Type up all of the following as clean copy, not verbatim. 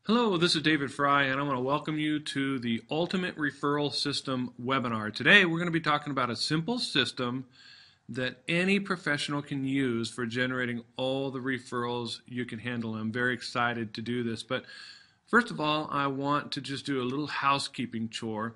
Hello, this is David Fry, and I want to welcome you to the Ultimate Referral System webinar. Today, we're going to be talking about a simple system that any professional can use for generating all the referrals you can handle. I'm very excited to do this, but first of all, I want to just do a little housekeeping chore.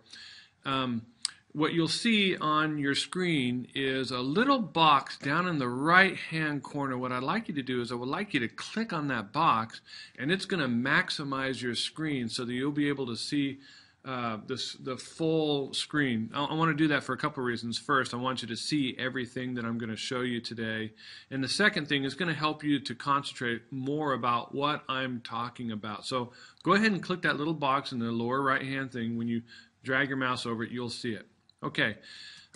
What you'll see on your screen is a little box down in the right-hand corner. What I'd like you to do is I would like you to click on that box, and it's going to maximize your screen so that you'll be able to see the full screen. I want to do that for a couple of reasons. First, I want you to see everything that I'm going to show you today. And the second thing is going to help you to concentrate more about what I'm talking about. So go ahead and click that little box in the lower right-hand thing. When you drag your mouse over it, you'll see it. Okay,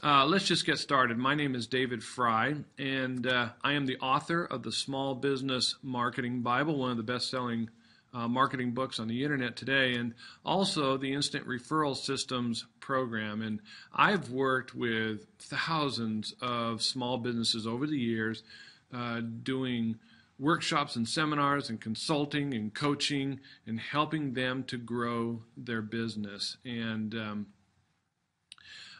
let's just get started. My name is David Fry, and I am the author of the Small Business Marketing Bible, one of the best-selling marketing books on the internet today, and also the Instant Referral Systems program. And I've worked with thousands of small businesses over the years doing workshops and seminars and consulting and coaching and helping them to grow their business. And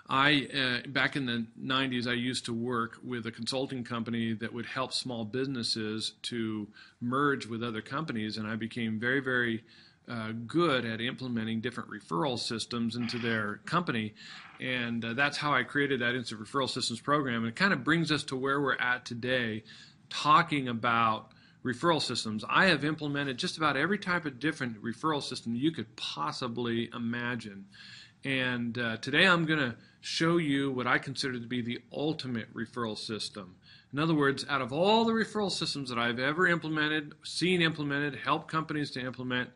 back in the 90s, I used to work with a consulting company that would help small businesses to merge with other companies, and I became very, very good at implementing different referral systems into their company, and that's how I created that Instant Referral Systems program. And it kind of brings us to where we're at today, talking about referral systems. I have implemented just about every type of different referral system you could possibly imagine. And today I'm going to show you what I consider to be the ultimate referral system. In other words, out of all the referral systems that I've ever implemented, seen implemented, helped companies to implement,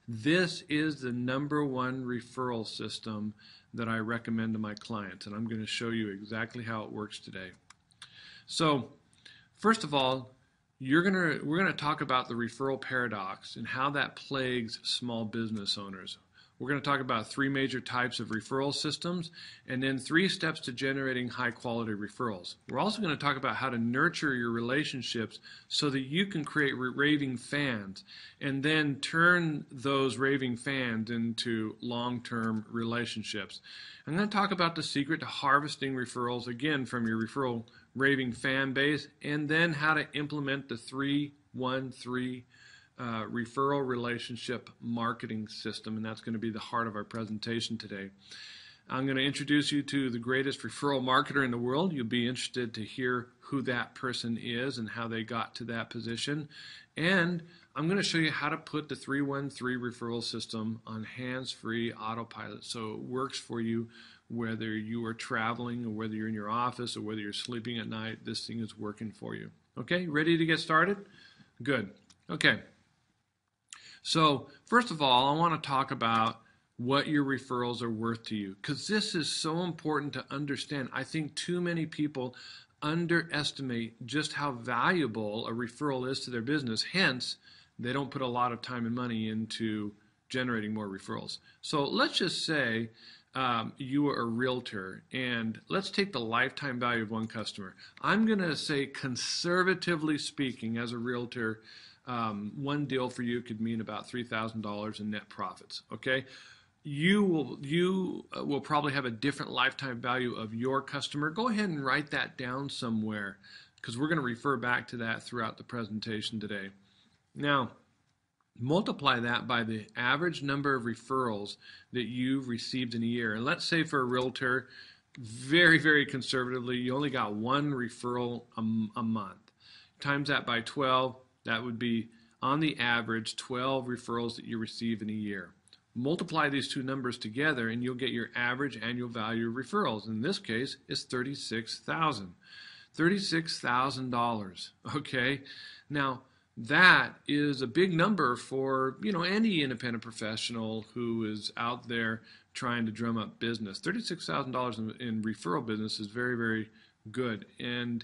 this is the #1 referral system that I recommend to my clients. And I'm going to show you exactly how it works today. So, first of all, we're going to talk about the referral paradox and how that plagues small business owners. We're going to talk about 3 major types of referral systems and then 3 steps to generating high-quality referrals. We're also going to talk about how to nurture your relationships so that you can create raving fans and then turn those raving fans into long-term relationships. I'm going to talk about the secret to harvesting referrals, again, from your referral raving fan base, and then how to implement the 3-1-3 referral relationship marketing system, and that's going to be the heart of our presentation today. I'm going to introduce you to the greatest referral marketer in the world. You'll be interested to hear who that person is and how they got to that position. And I'm going to show you how to put the 3-1-3 referral system on hands-free autopilot so it works for you whether you are traveling or whether you're in your office or whether you're sleeping at night. This thing is working for you. Okay, ready to get started? Good. Okay. So, first of all, I want to talk about what your referrals are worth to you, because this is so important to understand. I think too many people underestimate just how valuable a referral is to their business. Hence, they don't put a lot of time and money into generating more referrals. So let's just say you are a realtor, and let's take the lifetime value of one customer. I'm going to say, conservatively speaking, as a realtor, one deal for you could mean about $3,000 in net profits. Okay, you will probably have a different lifetime value of your customer. Go ahead and write that down somewhere, because we're going to refer back to that throughout the presentation today. Now, multiply that by the average number of referrals that you've received in a year. And let's say for a realtor, very, very conservatively, you only got 1 referral a month. Times that by 12. That would be, on the average, 12 referrals that you receive in a year. Multiply these 2 numbers together, and you'll get your average annual value of referrals. In this case, it's $36,000. $36,000. Okay? Now, that is a big number for any independent professional who is out there trying to drum up business. $36,000 in referral business is very, very good. And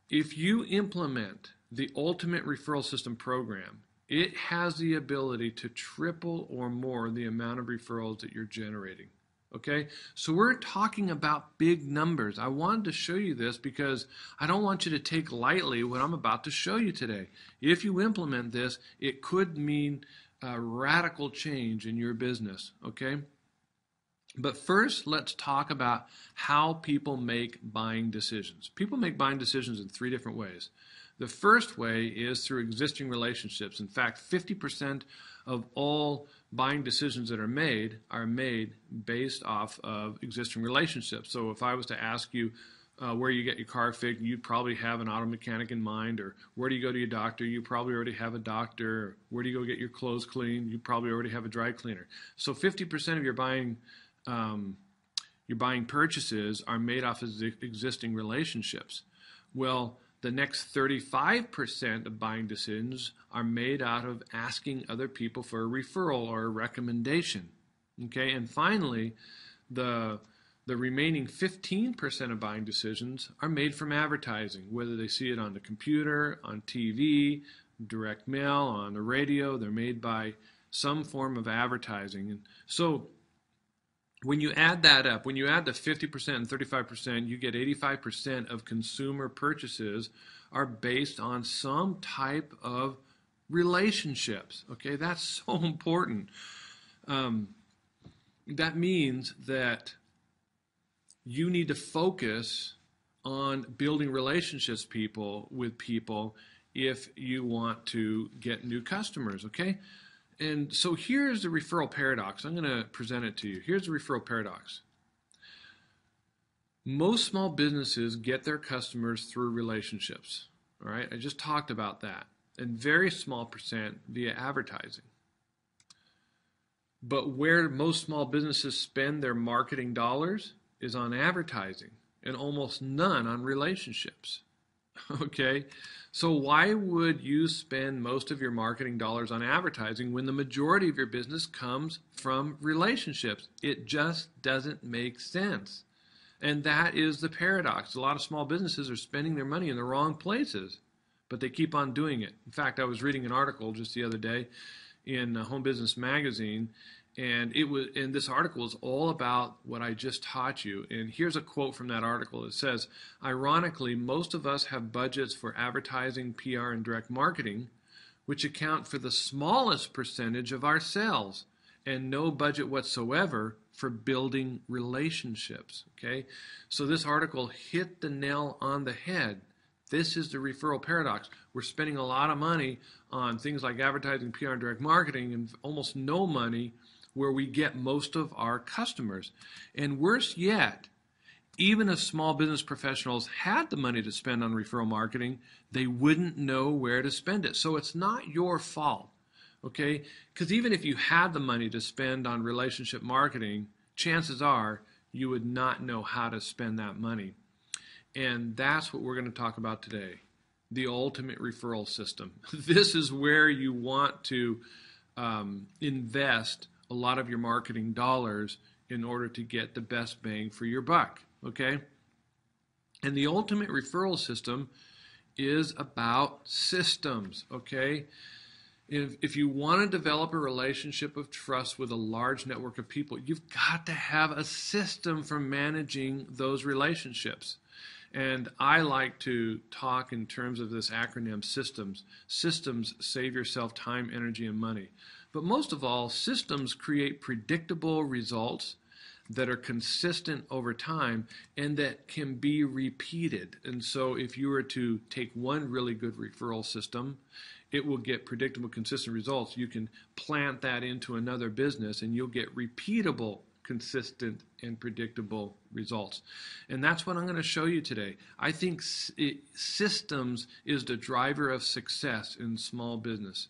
if you implement the Ultimate Referral System program, it has the ability to triple or more the amount of referrals that you're generating. Okay, so we're talking about big numbers. I wanted to show you this because I don't want you to take lightly what I'm about to show you today. If you implement this, it could mean a radical change in your business, okay? But first, let's talk about how people make buying decisions. People make buying decisions in 3 different ways. The first way is through existing relationships. In fact, 50% of all buying decisions that are made based off of existing relationships. So if I was to ask you where you get your car fixed, you'd probably have an auto mechanic in mind, or where do you go to your doctor? You probably already have a doctor. Or where do you go get your clothes cleaned? You probably already have a dry cleaner. So 50% of your buying purchases are made off of existing relationships. Well, the next 35% of buying decisions are made out of asking other people for a referral or a recommendation. Okay, and finally, the remaining 15% of buying decisions are made from advertising, whether they see it on the computer, on TV, direct mail, on the radio. They're made by some form of advertising. And so when you add that up, when you add the 50% and 35%, you get 85% of consumer purchases are based on some type of relationships. Okay, that's so important. That means that you need to focus on building relationships with people if you want to get new customers, okay? And so here's the referral paradox. I'm going to present it to you. Here's the referral paradox. Most small businesses get their customers through relationships, all right? I just talked about that. And very small percent via advertising. But where most small businesses spend their marketing dollars is on advertising, and almost none on relationships. Okay, so why would you spend most of your marketing dollars on advertising when the majority of your business comes from relationships? It just doesn't make sense. And that is the paradox. A lot of small businesses are spending their money in the wrong places, but they keep on doing it. In fact, I was reading an article just the other day in Home Business Magazine, and this article is all about what I just taught you. And here's a quote from that article. It says, ironically, most of us have budgets for advertising, PR, and direct marketing, which account for the smallest percentage of our sales, and no budget whatsoever for building relationships. Okay, so this article hit the nail on the head. This is the referral paradox. We're spending a lot of money on things like advertising, PR, and direct marketing, and almost no money where we get most of our customers. And worse yet, even if small business professionals had the money to spend on referral marketing, they wouldn't know where to spend it. So it's not your fault, okay? Because even if you had the money to spend on relationship marketing, chances are you would not know how to spend that money. And that's what we're going to talk about today, the ultimate referral system. This is where you want to invest a lot of your marketing dollars in order to get the best bang for your buck, okay? And the ultimate referral system is about systems, okay? If you want to develop a relationship of trust with a large network of people, you've got to have a system for managing those relationships. And I like to talk in terms of this acronym systems. Systems save yourself time, energy, and money. But most of all, systems create predictable results that are consistent over time and that can be repeated. And so if you were to take one really good referral system, it will get predictable, consistent results. You can plant that into another business and you'll get repeatable, consistent, and predictable results. And that's what I'm going to show you today. I think systems is the driver of success in small business.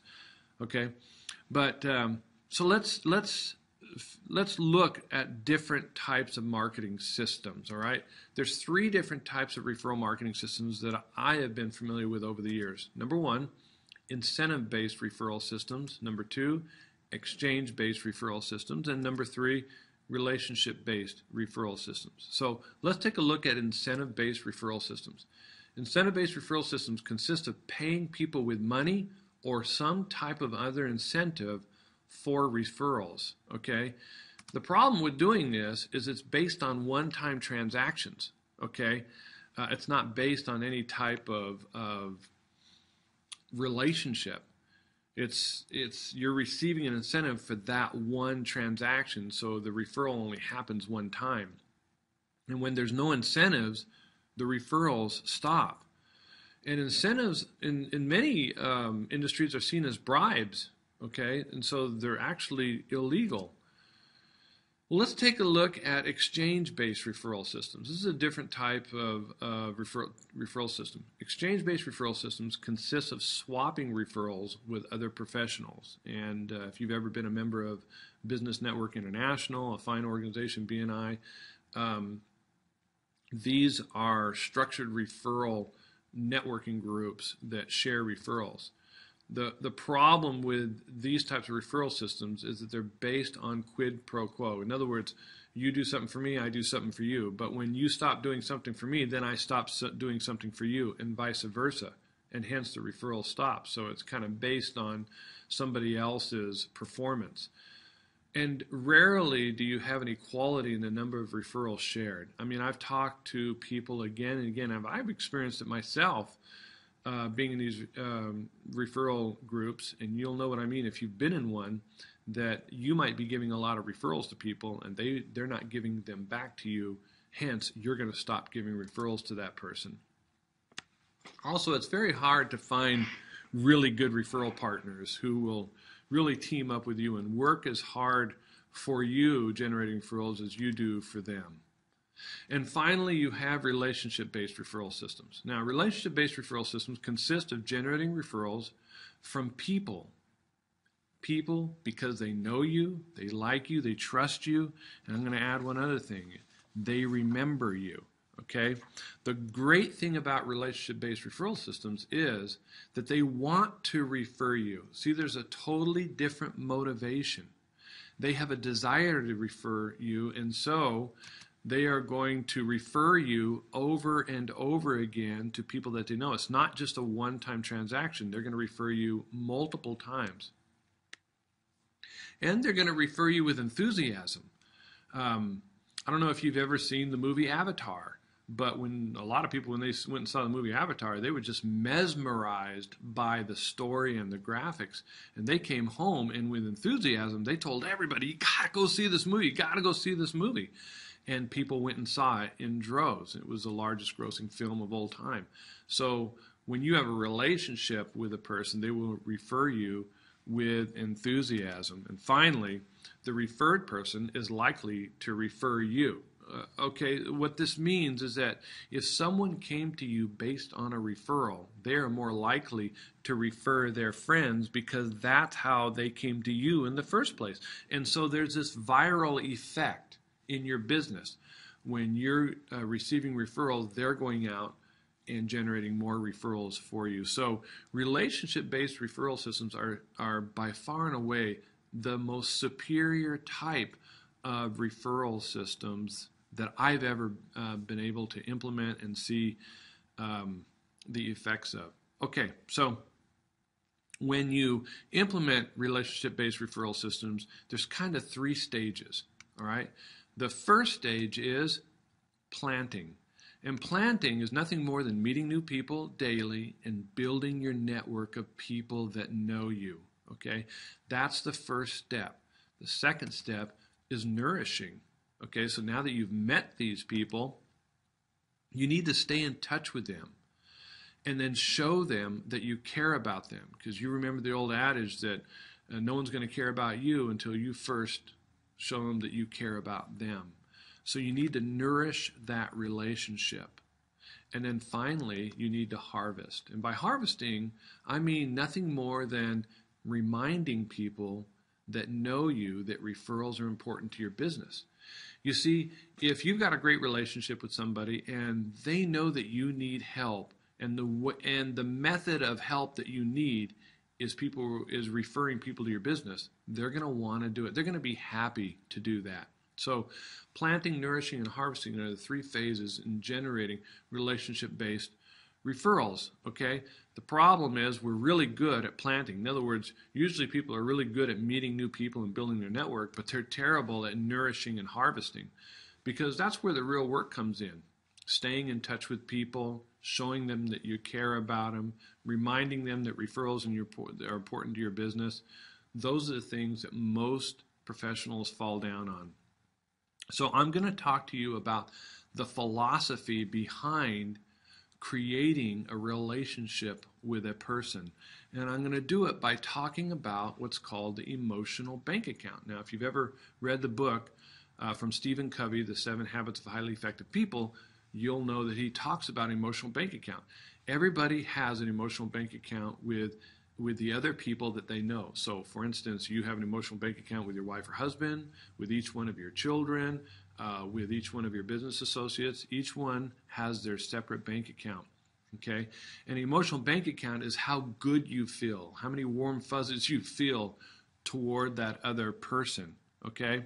Okay? But so let's look at different types of marketing systems, all right? There's 3 different types of referral marketing systems that I have been familiar with over the years. Number 1, incentive-based referral systems. Number 2, exchange-based referral systems. And number 3, relationship-based referral systems. So let's take a look at incentive-based referral systems. Incentive-based referral systems consist of paying people with money or some type of other incentive for referrals, okay? The problem with doing this is it's based on one-time transactions, okay? It's not based on any type of relationship. You're receiving an incentive for that one transaction, so the referral only happens one time. And when there's no incentives, the referrals stop. And incentives in many industries are seen as bribes, okay? And so they're actually illegal. Well, let's take a look at exchange-based referral systems. This is a different type of referral system. Exchange-based referral systems consist of swapping referrals with other professionals. And if you've ever been a member of Business Network International, a fine organization, BNI, these are structured referral networking groups that share referrals. The problem with these types of referral systems is that they're based on quid pro quo. In other words, you do something for me, I do something for you. But when you stop doing something for me, then I stop doing something for you, and vice versa. And hence the referral stops. So it's kind of based on somebody else's performance. And rarely do you have an equality in the number of referrals shared. I mean, I've talked to people again and again. I've experienced it myself. Being in these referral groups, and you'll know what I mean if you've been in one, that you might be giving a lot of referrals to people and they're not giving them back to you, hence you're going to stop giving referrals to that person. Also, it's very hard to find really good referral partners who will really team up with you and work as hard for you generating referrals as you do for them. And finally, you have relationship-based referral systems. Now, relationship-based referral systems consist of generating referrals from people. People because they know you, they like you, they trust you, and I'm going to add one other thing. They remember you, okay? The great thing about relationship-based referral systems is that they want to refer you. See, there's a totally different motivation. They have a desire to refer you, and so they are going to refer you over and over again to people that they know. It's not just a one-time transaction. They're going to refer you multiple times. And they're going to refer you with enthusiasm. I don't know if you've ever seen the movie Avatar, but when a lot of people, when they went and saw the movie Avatar, they were just mesmerized by the story and the graphics. And they came home, and with enthusiasm, they told everybody, you got to go see this movie. You got to go see this movie. And people went and saw it in droves. It was the largest grossing film of all time. So when you have a relationship with a person, they will refer you with enthusiasm. And finally, the referred person is likely to refer you. Okay, what this means is that if someone came to you based on a referral, they are more likely to refer their friends because that's how they came to you in the first place. And so there's this viral effect in your business. When you're receiving referrals, they're going out and generating more referrals for you. So relationship-based referral systems are by far and away the most superior type of referral systems that I've ever been able to implement and see the effects of. Okay, so when you implement relationship-based referral systems, there's kind of 3 stages, all right? The first stage is planting. And planting is nothing more than meeting new people daily and building your network of people that know you, okay? That's the first step. The second step is nourishing, okay? So now that you've met these people, you need to stay in touch with them and then show them that you care about them, because you remember the old adage that no one's going to care about you until you first show them that you care about them. So you need to nourish that relationship. And then finally, you need to harvest. And by harvesting, I mean nothing more than reminding people that know you that referrals are important to your business. You see, if you've got a great relationship with somebody and they know that you need help, and the method of help that you need is referring people to your business, they're going to want to do it. They're going to be happy to do that. So planting, nourishing, and harvesting are the 3 phases in generating relationship-based referrals, okay? The problem is we're really good at planting. In other words, usually people are really good at meeting new people and building their network, but they're terrible at nourishing and harvesting, because that's where the real work comes in. staying in touch with people, showing them that you care about them, reminding them that referrals are important to your business. Those are the things that most professionals fall down on. So I'm going to talk to you about the philosophy behind creating a relationship with a person. And I'm going to do it by talking about what's called the emotional bank account. Now, if you've ever read the book from Stephen Covey, The 7 Habits of Highly Effective People, you'll know that he talks about emotional bank account. Everybody has an emotional bank account with the other people that they know. So, for instance, you have an emotional bank account with your wife or husband, with each one of your children, with each one of your business associates. Each one has their separate bank account. Okay? An emotional bank account is how good you feel, how many warm fuzzies you feel toward that other person. Okay?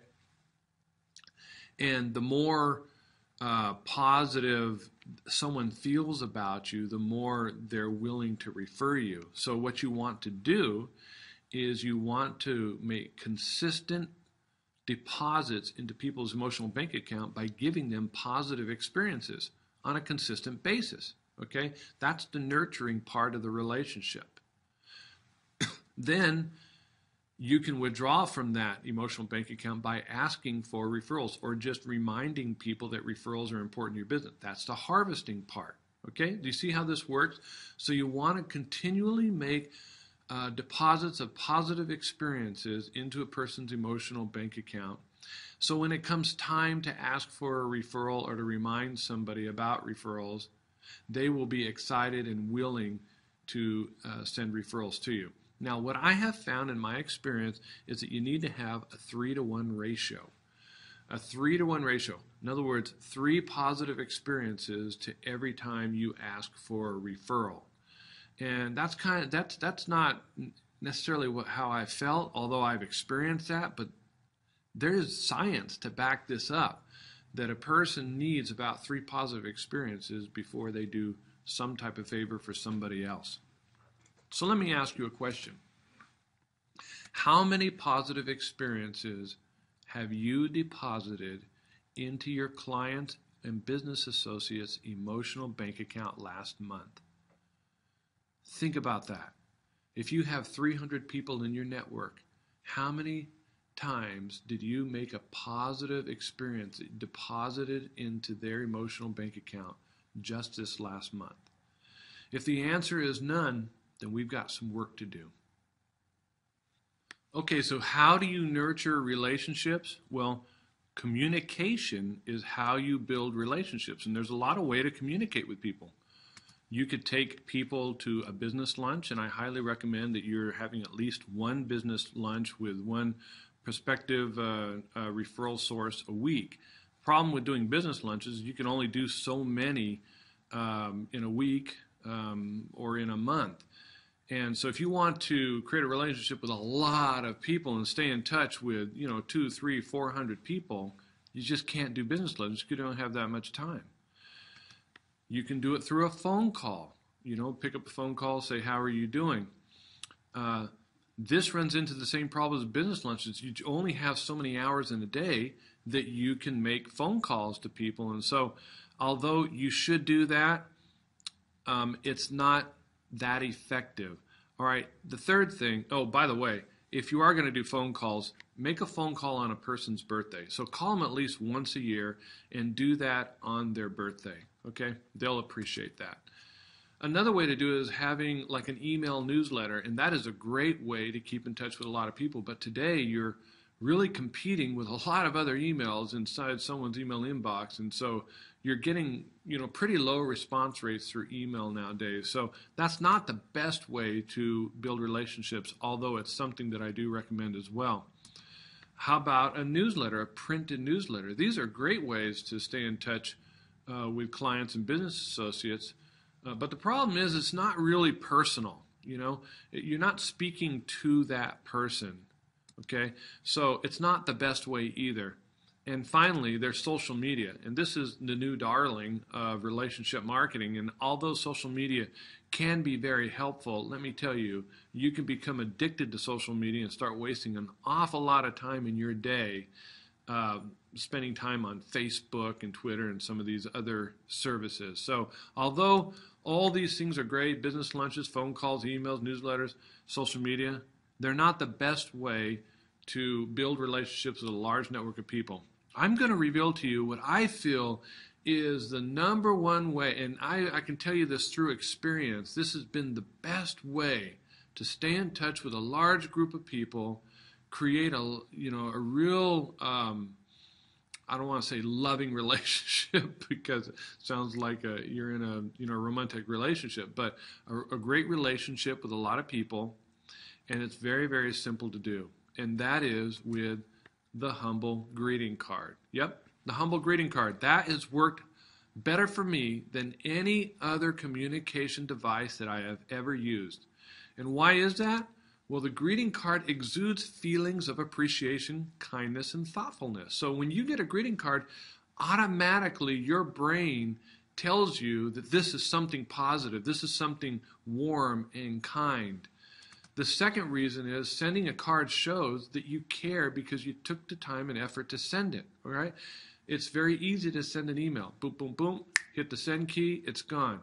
And the more positive someone feels about you, the more they're willing to refer you. So what you want to do is you want to make consistent deposits into people's emotional bank account by giving them positive experiences on a consistent basis. Okay? That's the nurturing part of the relationship. Then you can withdraw from that emotional bank account by asking for referrals or just reminding people that referrals are important to your business. That's the harvesting part. Okay? Do you see how this works? So you want to continually make deposits of positive experiences into a person's emotional bank account. So when it comes time to ask for a referral or to remind somebody about referrals, they will be excited and willing to send referrals to you. Now, what I have found in my experience is that you need to have a 3-to-1 ratio. A 3-to-1 ratio. In other words, 3 positive experiences to every time you ask for a referral. And that's not necessarily how I felt, although I've experienced that, but there's science to back this up, that a person needs about 3 positive experiences before they do some type of favor for somebody else. So let me ask you a question. How many positive experiences have you deposited into your client and business associates' emotional bank account last month? Think about that. If you have 300 people in your network, how many times did you make a positive experience deposited into their emotional bank account just this last month? If the answer is none, then we've got some work to do. Okay, so how do you nurture relationships? Well, communication is how you build relationships, and there's a lot of way to communicate with people. You could take people to a business lunch, and I highly recommend that you're having at least one business lunch with one prospective referral source a week. The problem with doing business lunches is you can only do so many in a week or in a month. And so if you want to create a relationship with a lot of people and stay in touch with, 200, 300, 400 people, you just can't do business lunches because you don't have that much time. You can do it through a phone call. Pick up a phone call, say, how are you doing? This runs into the same problem as business lunches. You only have so many hours in a day that you can make phone calls to people. And so although you should do that, it's not that effective. All right, the third thing, by the way, if you are going to do phone calls, make a phone call on a person's birthday. So call them at least once a year and do that on their birthday, okay? They'll appreciate that. Another way to do it is having like an email newsletter, and that is a great way to keep in touch with a lot of people. But today you're really competing with a lot of other emails inside someone's email inbox, and so you're getting pretty low response rates through email nowadays. So that's not the best way to build relationships, although it's something that I do recommend as well. How about a newsletter, a printed newsletter? These are great ways to stay in touch with clients and business associates. But the problem is it's not really personal. You're not speaking to that person. Okay, so it's not the best way either. And finally, there's social media, and this is the new darling of relationship marketing. And although social media can be very helpful, let me tell you, you can become addicted to social media and start wasting an awful lot of time in your day spending time on Facebook and Twitter and some of these other services. So although all these things are great, business lunches, phone calls, emails, newsletters, social media, they're not the best way to build relationships with a large network of people. I'm going to reveal to you what I feel is the number one way, and I can tell you this through experience. This has been the best way to stay in touch with a large group of people, create a real I don't want to say loving relationship because it sounds like you're in a romantic relationship, but a great relationship with a lot of people, and it's very, very simple to do, and that is with the humble greeting card. Yep, the humble greeting card. That has worked better for me than any other communication device that I have ever used. And why is that? Well, the greeting card exudes feelings of appreciation, kindness, and thoughtfulness. So when you get a greeting card, automatically your brain tells you that this is something positive. This is something warm and kind. The second reason is sending a card shows that you care because you took the time and effort to send it. All right? It's very easy to send an email. Boom, boom, boom. Hit the send key. It's gone.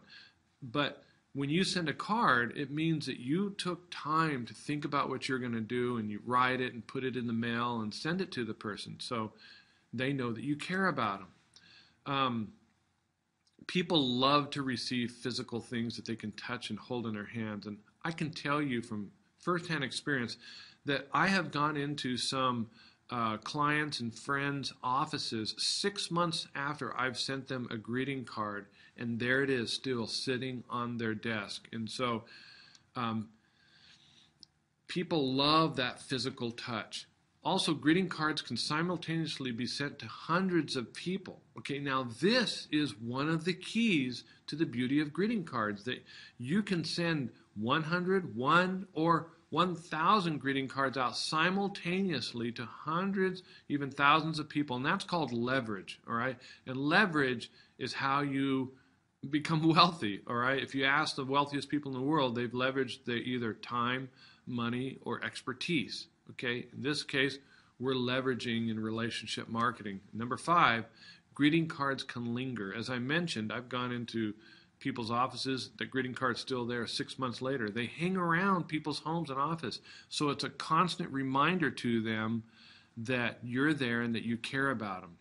But when you send a card, it means that you took time to think about what you're going to do, and you write it and put it in the mail and send it to the person so they know that you care about them. People love to receive physical things that they can touch and hold in their hands. And I can tell you from firsthand experience that I have gone into some clients and friends' offices 6 months after I've sent them a greeting card, and there it is still sitting on their desk. And so people love that physical touch. Also, greeting cards can simultaneously be sent to hundreds of people. Okay, now this is one of the keys to the beauty of greeting cards, that you can send 100, 1, or 1,000 greeting cards out simultaneously to hundreds, even thousands of people, and that's called leverage, all right? And leverage is how you become wealthy, all right? If you ask the wealthiest people in the world, they've leveraged their either time, money, or expertise, okay? In this case, we're leveraging in relationship marketing. Number 5, greeting cards can linger. As I mentioned, I've gone into people's offices, the greeting card's still there 6 months later. They hang around people's homes and office. So it's a constant reminder to them that you're there and that you care about them.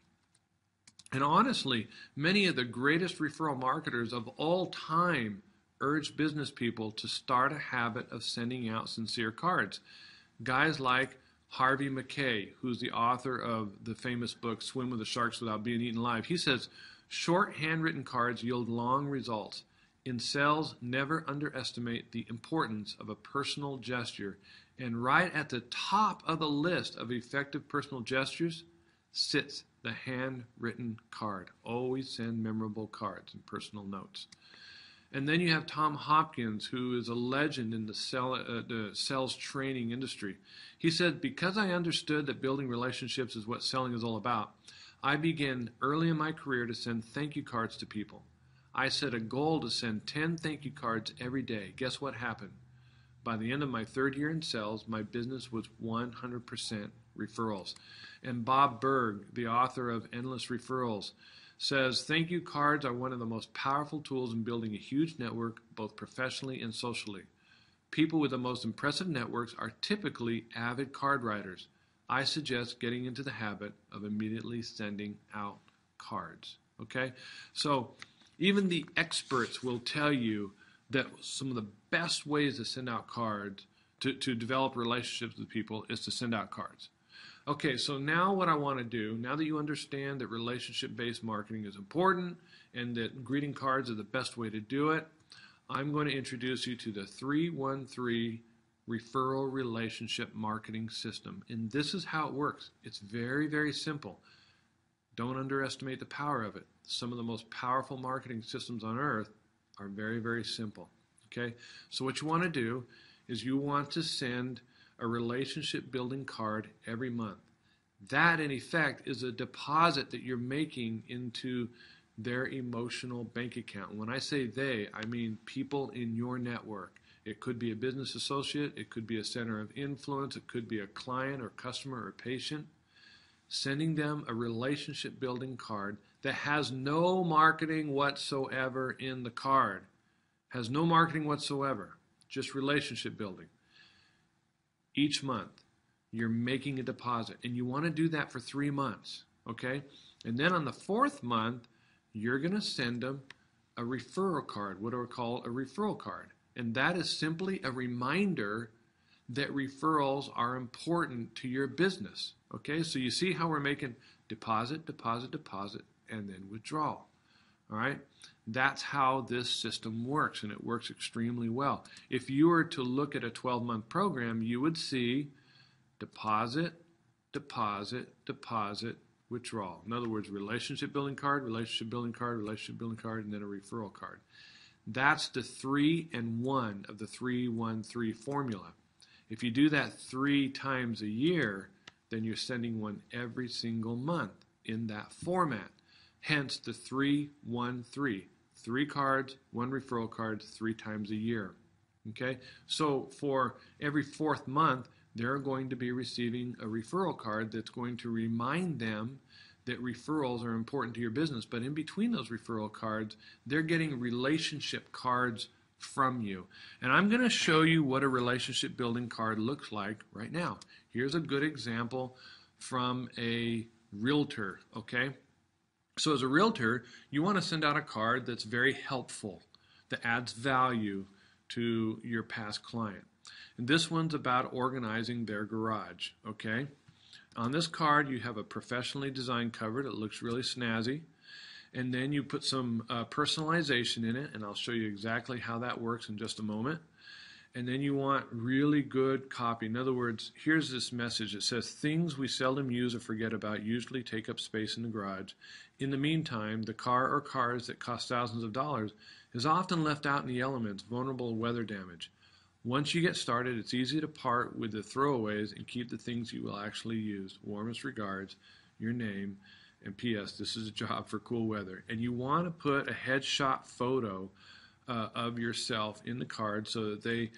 And honestly, many of the greatest referral marketers of all time urge business people to start a habit of sending out sincere cards. Guys like Harvey Mackay, who's the author of the famous book, Swim with the Sharks Without Being Eaten Alive, he says, short handwritten cards yield long results. In sales, never underestimate the importance of a personal gesture. And right at the top of the list of effective personal gestures sits the handwritten card. Always send memorable cards and personal notes. And then you have Tom Hopkins, who is a legend in the sales training industry. He said, because I understood that building relationships is what selling is all about, I began early in my career to send thank you cards to people. I set a goal to send 10 thank you cards every day. Guess what happened? By the end of my 3rd year in sales, my business was 100% referrals. And Bob Berg, the author of Endless Referrals, says thank you cards are one of the most powerful tools in building a huge network, both professionally and socially. People with the most impressive networks are typically avid card writers. I suggest getting into the habit of immediately sending out cards. Okay? So even the experts will tell you that some of the best ways to send out cards, to develop relationships with people, is to send out cards. Okay, so now what I want to do, now that you understand that relationship-based marketing is important and that greeting cards are the best way to do it, I'm going to introduce you to the 313 Referral Relationship Marketing System. And this is how it works. It's very, very simple. Don't underestimate the power of it. Some of the most powerful marketing systems on earth are very, very simple. Okay? So what you want to do is you want to send a relationship building card every month. That, in effect, is a deposit that you're making into their emotional bank account. When I say they, I mean people in your network. It could be a business associate, it could be a center of influence, it could be a client or customer or patient. sending them a relationship building card that has no marketing whatsoever in the card. Has no marketing whatsoever, just relationship building. Each month, you're making a deposit, and you want to do that for 3 months, okay? And then on the 4th month, you're going to send them a referral card, what are called a referral card. And that is simply a reminder that referrals are important to your business, okay? So you see how we're making deposit, deposit, deposit, and then withdrawal, all right? That's how this system works, and it works extremely well. If you were to look at a 12-month program, you would see deposit, deposit, deposit, withdrawal. In other words, relationship building card, relationship building card, relationship building card, and then a referral card. That's the 3 and 1 of the 3-1-3 formula. If you do that 3 times a year, then you're sending one every single month in that format. Hence the 3-1-3. 3 cards, 1 referral card, 3 times a year. Okay? So for every 4th month, they're going to be receiving a referral card that's going to remind them that referrals are important to your business. But in between those referral cards, they're getting relationship cards from you. And I'm going to show you what a relationship building card looks like right now. Here's a good example from a realtor, okay? So as a realtor, you want to send out a card that's very helpful, that adds value to your past client. And this one's about organizing their garage, okay? On this card, you have a professionally designed cover that looks really snazzy. And then you put some personalization in it, and I'll show you exactly how that works in just a moment. And then you want really good copy. In other words, here's this message. It says, things we seldom use or forget about usually take up space in the garage. In the meantime, the car or cars that cost thousands of dollars is often left out in the elements, vulnerable to weather damage. Once you get started, it's easy to part with the throwaways and keep the things you will actually use. Warmest regards, your name, and P.S. This is a job for cool weather. And you want to put a headshot photo of yourself in the card so that they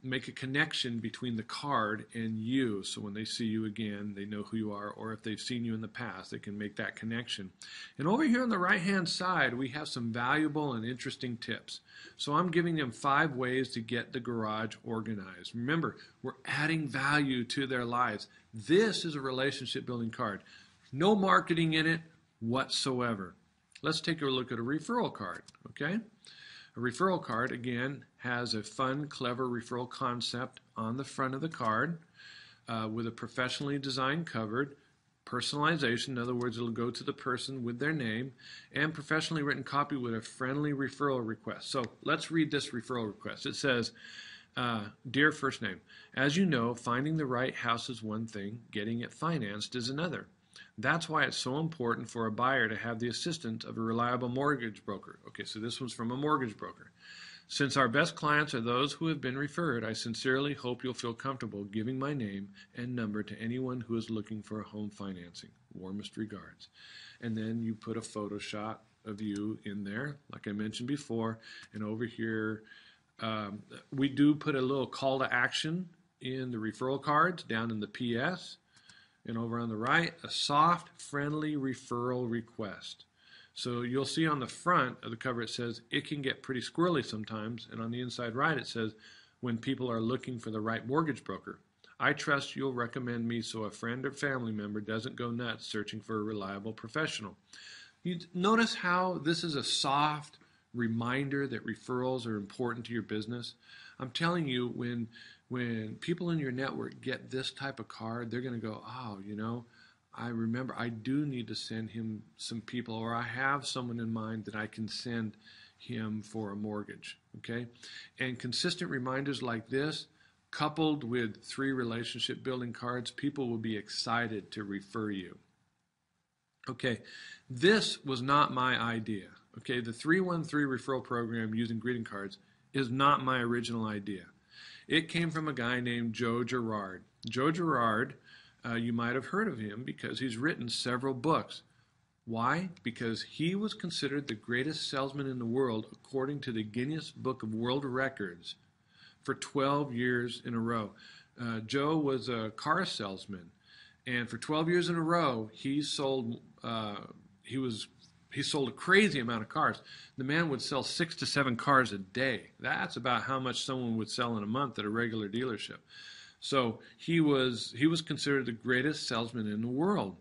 make a connection between the card and you. So when they see you again, they know who you are, or if they've seen you in the past, they can make that connection. And over here on the right-hand side, we have some valuable and interesting tips. So I'm giving them 5 ways to get the garage organized. Remember, we're adding value to their lives. This is a relationship building card. No marketing in it whatsoever. Let's take a look at a referral card, okay? A referral card, again, has a fun, clever referral concept on the front of the card with a professionally designed cover, personalization, in other words, it'll go to the person with their name, and professionally written copy with a friendly referral request. So let's read this referral request. It says, Dear first name, as you know, finding the right house is one thing, getting it financed is another. That's why it's so important for a buyer to have the assistance of a reliable mortgage broker. Okay, so this one's from a mortgage broker. Since our best clients are those who have been referred, I sincerely hope you'll feel comfortable giving my name and number to anyone who is looking for a home financing. Warmest regards. And then you put a photo shot of you in there, like I mentioned before. And over here, we do put a little call to action in the referral cards down in the PS. And over on the right, a soft, friendly referral request. So you'll see on the front of the cover it says, it can get pretty squirrely sometimes. And on the inside right it says, when people are looking for the right mortgage broker. I trust you'll recommend me so a friend or family member doesn't go nuts searching for a reliable professional. You notice how this is a soft reminder that referrals are important to your business? I'm telling you, when people in your network get this type of card, they're going to go, oh, you know, I remember I do need to send him some people, or I have someone in mind that I can send him for a mortgage, okay? And consistent reminders like this, coupled with 3 relationship building cards, people will be excited to refer you. Okay, this was not my idea. Okay, the 313 referral program using greeting cards is not my original idea. It came from a guy named Joe Gerard. Joe Gerard, you might have heard of him because he's written several books. Why? Because he was considered the greatest salesman in the world according to the Guinness Book of World Records for 12 years in a row. Joe was a car salesman, And for 12 years in a row, he sold he sold a crazy amount of cars. The man would sell 6 to 7 cars a day. That's about how much someone would sell in a month at a regular dealership. So he was considered the greatest salesman in the world.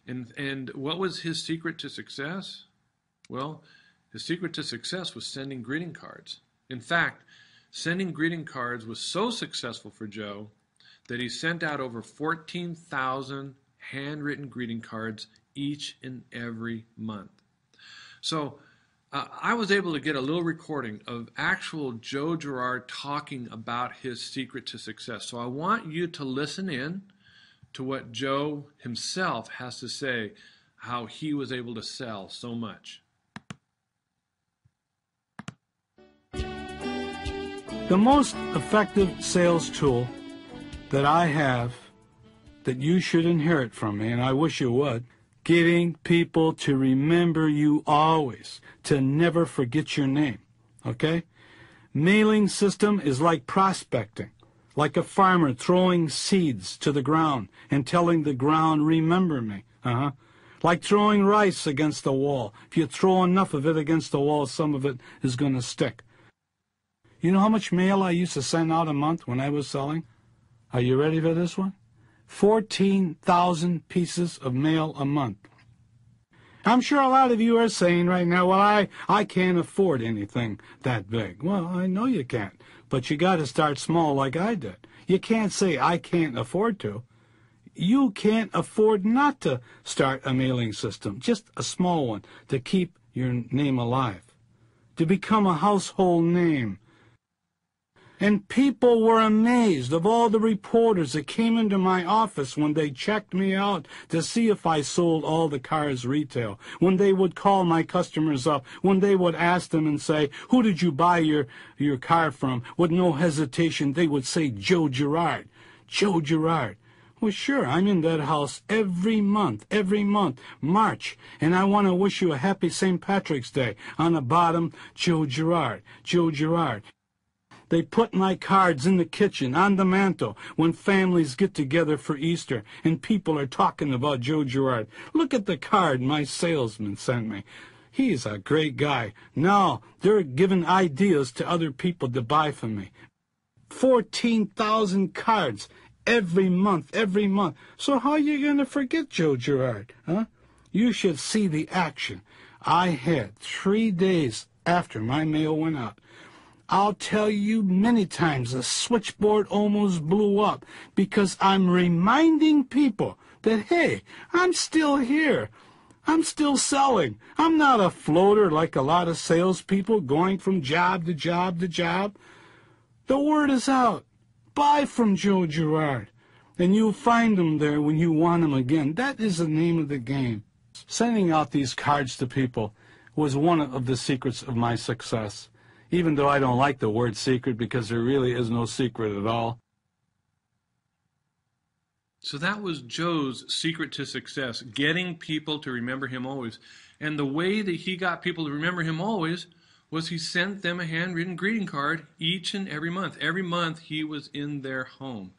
And what was his secret to success? Well, his secret to success was sending greeting cards. In fact, sending greeting cards was so successful for Joe that he sent out over 14,000 handwritten greeting cards each and every month. So I was able to get a little recording of actual Joe Gerard talking about his secret to success. So I want you to listen in to what Joe himself has to say, how he was able to sell so much. The most effective sales tool that I have that you should inherit from me, and I wish you would, getting people to remember you always, to never forget your name, okay? Mailing system is like prospecting, like a farmer throwing seeds to the ground and telling the ground, remember me, like throwing rice against the wall. If you throw enough of it against the wall, some of it is going to stick. You know how much mail I used to send out a month when I was selling? Are you ready for this one? 14,000 pieces of mail a month. I'm sure a lot of you are saying right now, well, I can't afford anything that big. Well, I know you can't, but you got to start small like I did. You can't say, I can't afford to. You can't afford not to start a mailing system, just a small one, to keep your name alive, to become a household name. And people were amazed of all the reporters that came into my office when they checked me out to see if I sold all the cars retail, when they would call my customers up, when they would ask them and say, who did you buy your car from? With no hesitation, they would say, Joe Gerard. Joe Gerard. Well, sure, I'm in that house every month, March, and I want to wish you a happy St. Patrick's Day. On the bottom, Joe Gerard, Joe Gerard. They put my cards in the kitchen, on the mantle, when families get together for Easter and people are talking about Joe Gerard. Look at the card my salesman sent me. He's a great guy. Now they're giving ideas to other people to buy from me. 14,000 cards every month. So how are you going to forget Joe Gerard, huh? You should see the action I had 3 days after my mail went out. I'll tell you many times the switchboard almost blew up because I'm reminding people that, hey, I'm still here. I'm still selling. I'm not a floater like a lot of salespeople going from job to job to job. The word is out. Buy from Joe Gerard, and you'll find him there when you want him again. That is the name of the game. Sending out these cards to people was one of the secrets of my success. Even though I don't like the word secret because there really is no secret at all. So that was Joe's secret to success, getting people to remember him always. And the way that he got people to remember him always was he sent them a handwritten greeting card each and every month. Every month he was in their home.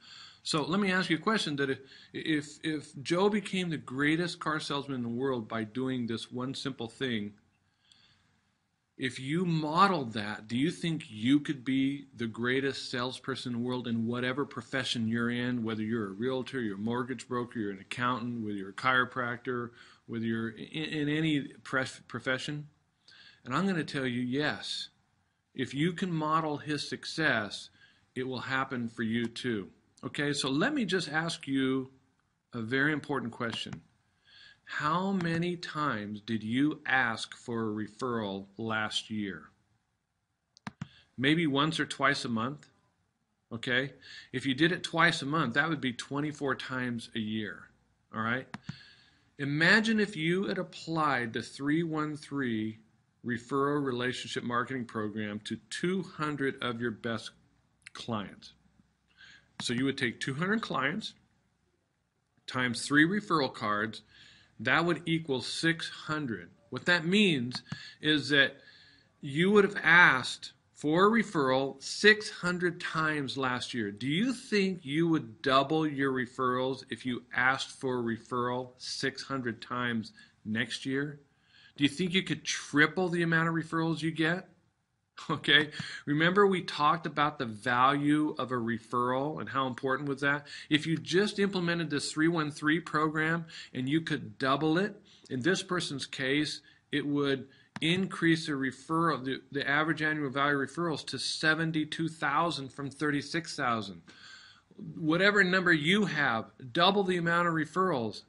So let me ask you a question, that if Joe became the greatest car salesman in the world by doing this one simple thing, if you modeled that, do you think you could be the greatest salesperson in the world in whatever profession you're in, whether you're a realtor, you're a mortgage broker, you're an accountant, whether you're a chiropractor, whether you're in any profession? And I'm going to tell you, yes. If you can model his success, it will happen for you too. Okay, so let me just ask you a very important question. How many times did you ask for a referral last year? Maybe once or twice a month, okay? If you did it twice a month, that would be 24 times a year, all right? Imagine if you had applied the 313 Referral Relationship Marketing Program to 200 of your best clients. So you would take 200 clients times 3 referral cards. That would equal 600. What that means is that you would have asked for a referral 600 times last year. Do you think you would double your referrals if you asked for a referral 600 times next year? Do you think you could triple the amount of referrals you get? Okay, remember we talked about the value of a referral and how important was that? If you just implemented this 313 program and you could double it, in this person's case, it would increase the referral, the average annual value of referrals to 72,000 from 36,000. Whatever number you have, double the amount of referrals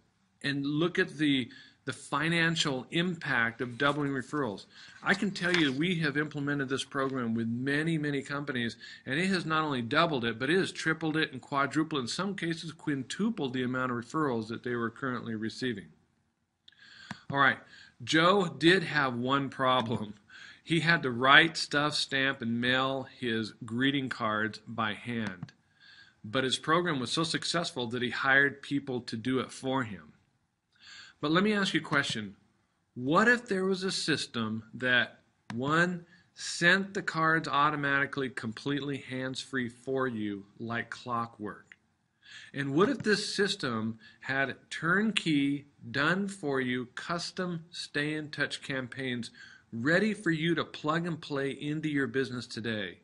and look at the financial impact of doubling referrals. I can tell you we have implemented this program with many, many companies, and it has not only doubled it, but it has tripled it and quadrupled, in some cases quintupled the amount of referrals that they were currently receiving. All right, Joe did have one problem. He had to write, stuff, stamp, and mail his greeting cards by hand. But his program was so successful that he hired people to do it for him. But let me ask you a question. What if there was a system that, one, sent the cards automatically, completely hands-free for you like clockwork? And what if this system had turnkey, done for you, custom stay-in-touch campaigns ready for you to plug and play into your business today?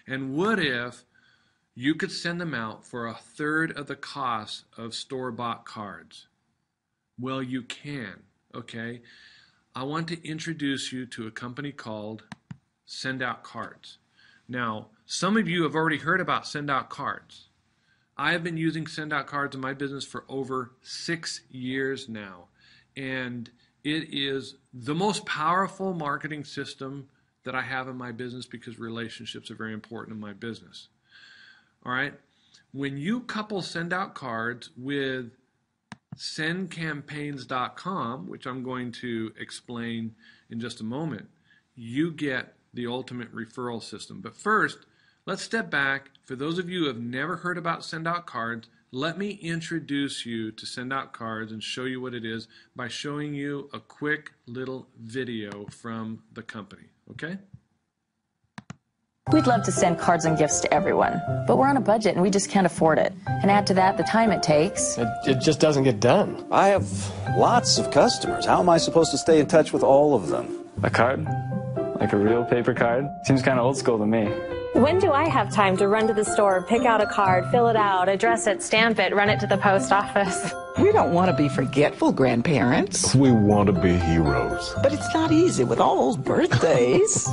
And what if you could send them out for 1/3 of the cost of store-bought cards? Well, you can, okay? I want to introduce you to a company called Send Out Cards. Now, some of you have already heard about Send Out Cards. I have been using Send Out Cards in my business for over 6 years now, and it is the most powerful marketing system that I have in my business because relationships are very important in my business. All right? When you couple Send Out Cards with sendcampaigns.com, which I'm going to explain in just a moment, you get the ultimate referral system. But first, let's step back. For those of you who have never heard about Send Out Cards, let me introduce you to Send Out Cards and show you what it is by showing you a quick little video from the company, okay? We'd love to send cards and gifts to everyone, but we're on a budget and we just can't afford it. And add to that the time it takes. It just doesn't get done. I have lots of customers. How am I supposed to stay in touch with all of them? A card? Like a real paper card? Seems kind of old school to me. When do I have time to run to the store, pick out a card, fill it out, address it, stamp it, run it to the post office? We don't want to be forgetful grandparents. We want to be heroes. But it's not easy with all those birthdays.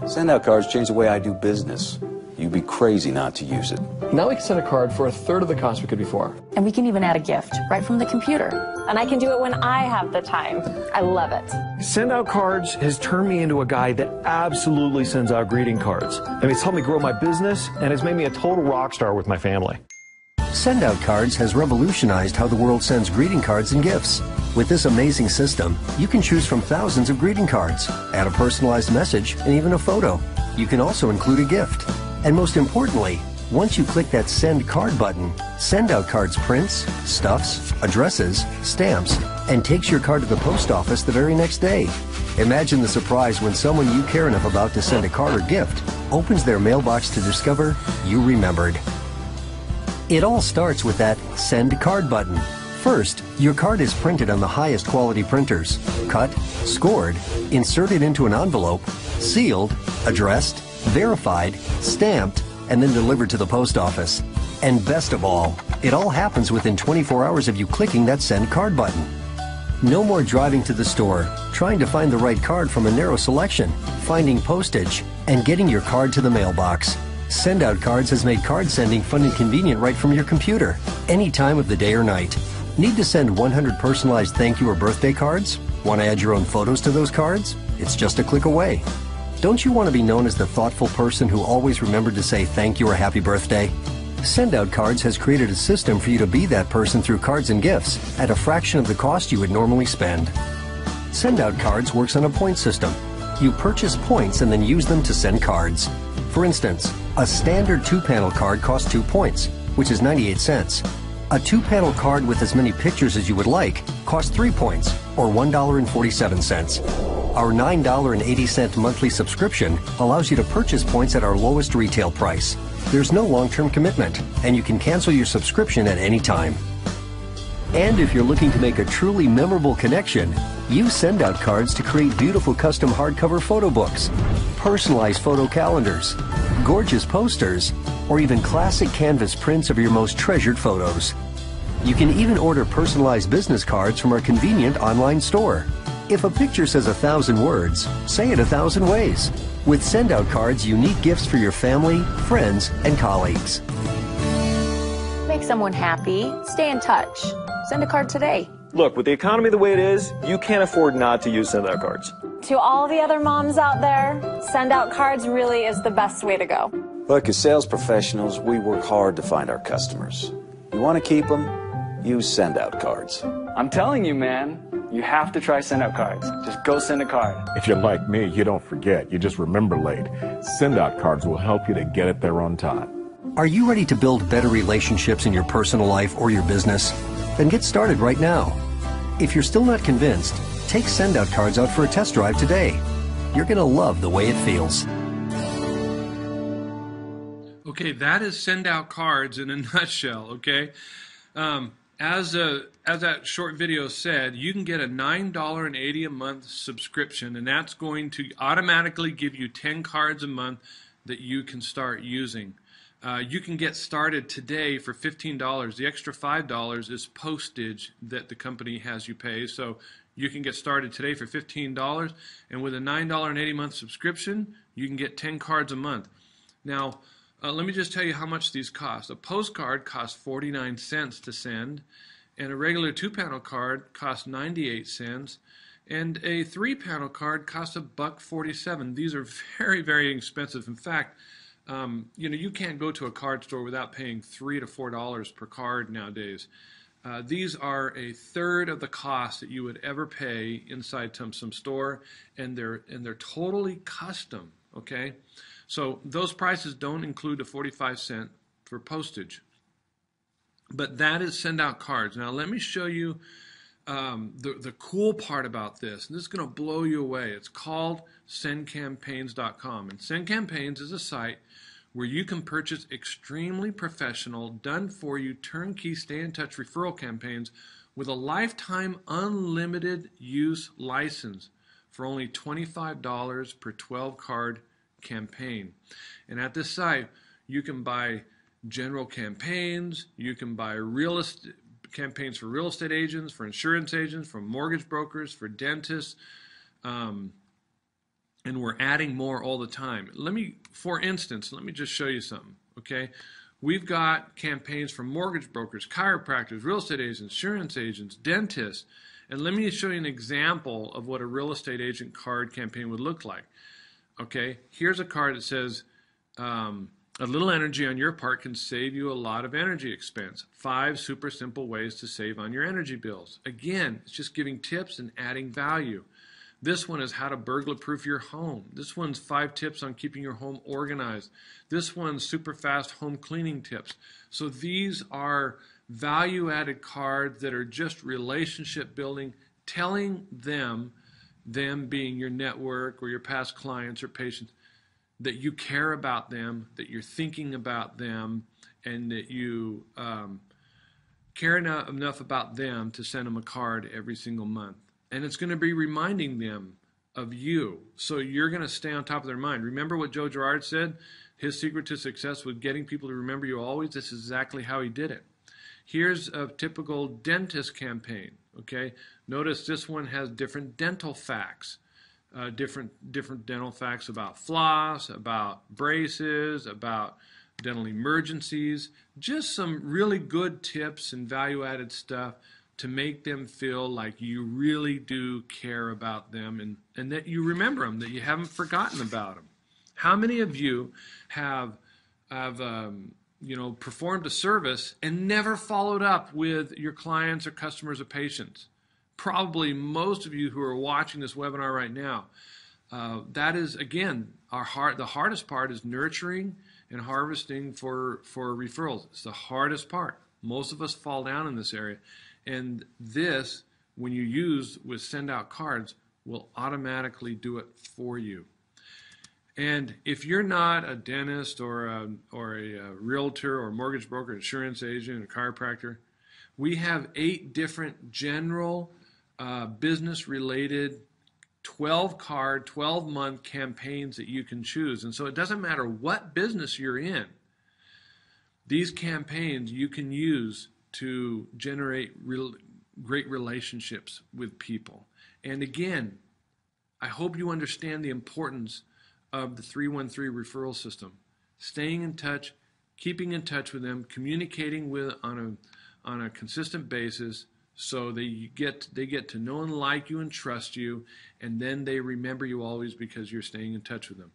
Send Out Cards change the way I do business. You'd be crazy not to use it. Now we can send a card for 1/3 of the cost we could before. And we can even add a gift right from the computer. And I can do it when I have the time. I love it. Send Out Cards has turned me into a guy that absolutely sends out greeting cards. I mean, it's helped me grow my business and it's made me a total rock star with my family. Send Out Cards has revolutionized how the world sends greeting cards and gifts. With this amazing system, you can choose from thousands of greeting cards, add a personalized message, and even a photo. You can also include a gift. And most importantly, once you click that Send Card button, Send Out Cards prints, stuffs, addresses, stamps, and takes your card to the post office the very next day. Imagine the surprise when someone you care enough about to send a card or gift opens their mailbox to discover you remembered. It all starts with that Send Card button. First, your card is printed on the highest quality printers, cut, scored, inserted into an envelope, sealed, addressed, verified, stamped, and then delivered to the post office. And best of all, it all happens within 24 hours of you clicking that Send Card button. No more driving to the store, trying to find the right card from a narrow selection, finding postage, and getting your card to the mailbox. Send Out Cards has made card sending fun and convenient right from your computer, any time of the day or night. Need to send 100 personalized thank you or birthday cards? Want to add your own photos to those cards? It's just a click away. Don't you want to be known as the thoughtful person who always remembered to say thank you or happy birthday? Send Out Cards has created a system for you to be that person through cards and gifts at a fraction of the cost you would normally spend. Send Out Cards works on a point system. You purchase points and then use them to send cards. For instance, a standard 2-panel card costs 2 points, which is 98 cents. A 2-panel card with as many pictures as you would like costs 3 points, or $1.47. Our $9.80 monthly subscription allows you to purchase points at our lowest retail price. There's no long-term commitment, and you can cancel your subscription at any time. And if you're looking to make a truly memorable connection, use send-out cards to create beautiful custom hardcover photo books, personalized photo calendars, gorgeous posters, or even classic canvas prints of your most treasured photos. You can even order personalized business cards from our convenient online store. If a picture says 1,000 words, say it 1,000 ways. With send-out cards, unique gifts for your family, friends, and colleagues. Make someone happy. Stay in touch. Send a card today. Look, with the economy the way it is, you can't afford not to use send-out cards. To all the other moms out there, send out cards really is the best way to go. Look, as sales professionals, we work hard to find our customers. You want to keep them? Use send-out cards. I'm telling you, man, you have to try send-out cards. Just go send a card. If you're like me, you don't forget. You just remember late. Send-out cards will help you to get it there on time. Are you ready to build better relationships in your personal life or your business? Then get started right now. If you're still not convinced, take send-out cards out for a test drive today. You're going to love the way it feels. Okay, that is send-out cards in a nutshell, okay? As that short video said, you can get a $9.80 a month subscription, and that's going to automatically give you 10 cards a month that you can start using. You can get started today for $15. The extra $5 is postage that the company has you pay. So you can get started today for $15, and with a $9.80 a month subscription, you can get 10 cards a month. Now, let me just tell you how much these cost. A postcard costs 49 cents to send, and a regular 2-panel card costs 98 cents, and a 3-panel card costs $1.47. These are very, very expensive. In fact, you can't go to a card store without paying $3 to $4 per card nowadays. These are a third of the cost that you would ever pay inside some store, and they're totally custom. Okay, so those prices don't include the 45 cent for postage. But that is send out cards. Now let me show you the cool part about this. And this is going to blow you away. It's called sendcampaigns.com, and SendCampaigns is a site where you can purchase extremely professional, done-for-you, turnkey, stay-in-touch referral campaigns with a lifetime unlimited use license for only $25 per 12-card campaign. And at this site, you can buy general campaigns, you can buy real estate campaigns for real estate agents, for insurance agents, for mortgage brokers, for dentists, and we're adding more all the time. For instance, let me just show you something, okay? We've got campaigns for mortgage brokers, chiropractors, real estate agents, insurance agents, dentists, and let me show you an example of what a real estate agent card campaign would look like. Okay, here's a card that says, a little energy on your part can save you a lot of energy expense. 5 super simple ways to save on your energy bills. Again, it's just giving tips and adding value. This one is how to burglar-proof your home. This one's 5 tips on keeping your home organized. This one's super fast home cleaning tips. So these are value-added cards that are just relationship building, telling them being your network or your past clients or patients, that you care about them, that you're thinking about them, and that you care enough about them to send them a card every single month. And it's going to be reminding them of you. So you're going to stay on top of their mind. Remember what Joe Gerard said? His secret to success was getting people to remember you always. This is exactly how he did it. Here's a typical dentist campaign. Okay, notice this one has different dental facts. Different dental facts about floss, about braces, about dental emergencies. Just some really good tips and value-added stuff to make them feel like you really do care about them, and that you remember them, that you haven't forgotten about them. How many of you have performed a service and never followed up with your clients or customers or patients? Probably most of you who are watching this webinar right now. That is, again, the hardest part is nurturing and harvesting for referrals. It's the hardest part. Most of us fall down in this area. And this, when you use with send out cards, will automatically do it for you. And if you're not a dentist or a realtor or mortgage broker, insurance agent, or chiropractor, we have 8 different general business-related 12-card, 12-month campaigns that you can choose. And so it doesn't matter what business you're in. These campaigns you can use to generate great relationships with people. And again, I hope you understand the importance of the 313 referral system. Staying in touch, keeping in touch with them, communicating with on a consistent basis, so they get to know and like you and trust you, and then they remember you always because you're staying in touch with them.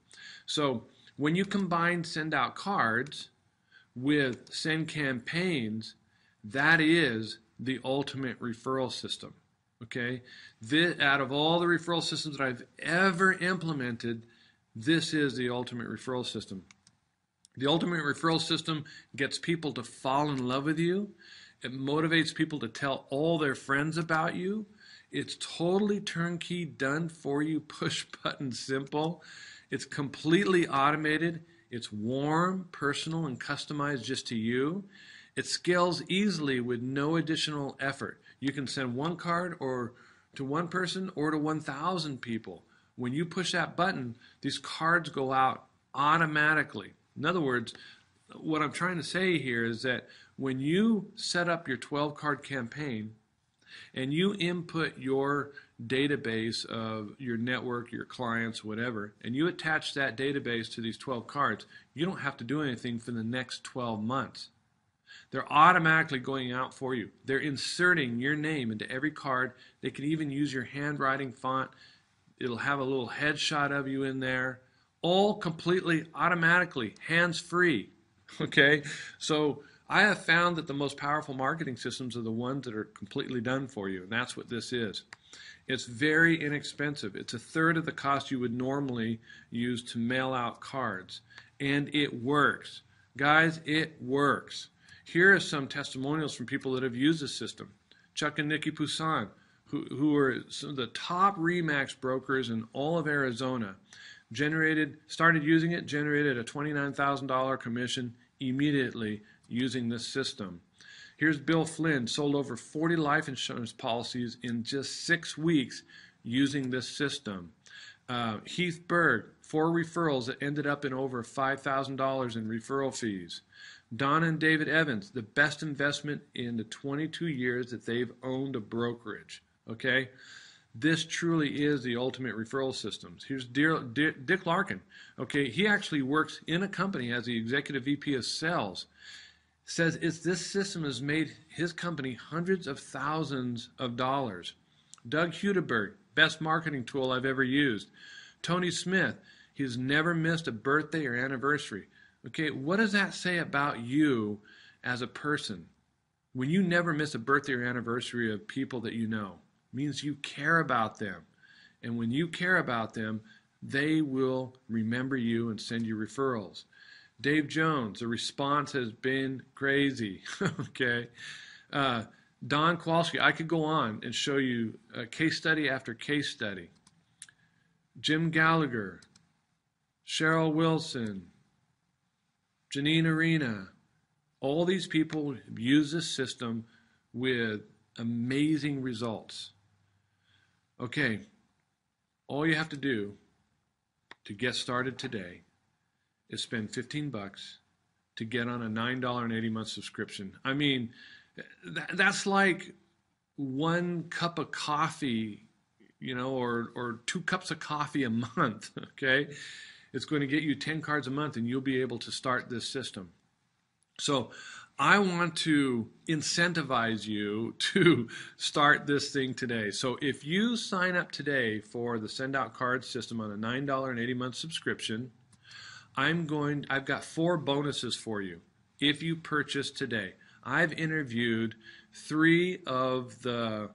So when you combine send out cards with send campaigns, that is the ultimate referral system. Okay? Out of all the referral systems that I've ever implemented, this is the ultimate referral system. The ultimate referral system gets people to fall in love with you. It motivates people to tell all their friends about you. It's totally turnkey, done for you, push button simple. It's completely automated. It's warm, personal, and customized just to you. It scales easily with no additional effort. You can send one card or to one person or to 1,000 people. When you push that button, these cards go out automatically. In other words, what I'm trying to say here is that when you set up your 12-card campaign and you input your database of your network, your clients, whatever, and you attach that database to these 12 cards, you don't have to do anything for the next 12 months. They're automatically going out for you. They're inserting your name into every card. They can even use your handwriting font. It'll have a little headshot of you in there, all completely automatically, hands-free. Okay? So I have found that the most powerful marketing systems are the ones that are completely done for you, and that's what this is. It's very inexpensive. It's 1/3 of the cost you would normally use to mail out cards, and it works. Guys, it works. Here are some testimonials from people that have used this system. Chuck and Nikki Poussin, who are some of the top RE/MAX brokers in all of Arizona, started using it, generated a $29,000 commission immediately using this system. Here's Bill Flynn, sold over 40 life insurance policies in just 6 weeks using this system. Heath Berg, 4 referrals that ended up in over $5,000 in referral fees. Donna and David Evans, the best investment in the 22 years that they've owned a brokerage. Okay? This truly is the ultimate referral systems. Here's Dick Larkin. Okay, he actually works in a company as the executive VP of sales. Says this system has made his company hundreds of thousands of dollars. Doug Hudeberg, best marketing tool I've ever used. Tony Smith, he's never missed a birthday or anniversary. Okay, what does that say about you as a person? When you never miss a birthday or anniversary of people that you know, it means you care about them. And when you care about them, they will remember you and send you referrals. Dave Jones, the response has been crazy. Okay. Don Kowalski, I could go on and show you case study after case study. Jim Gallagher, Cheryl Wilson, Janine Arena, all these people use this system with amazing results. Okay, all you have to do to get started today is spend $15 to get on a $9.80 month subscription. I mean, that's like 1 cup of coffee, or 2 cups of coffee a month, okay? It's going to get you 10 cards a month, and you'll be able to start this system. So I want to incentivize you to start this thing today. So if you sign up today for the Send Out Cards system on a $9.80 month subscription, I've got 4 bonuses for you if you purchase today. I've interviewed 3 of the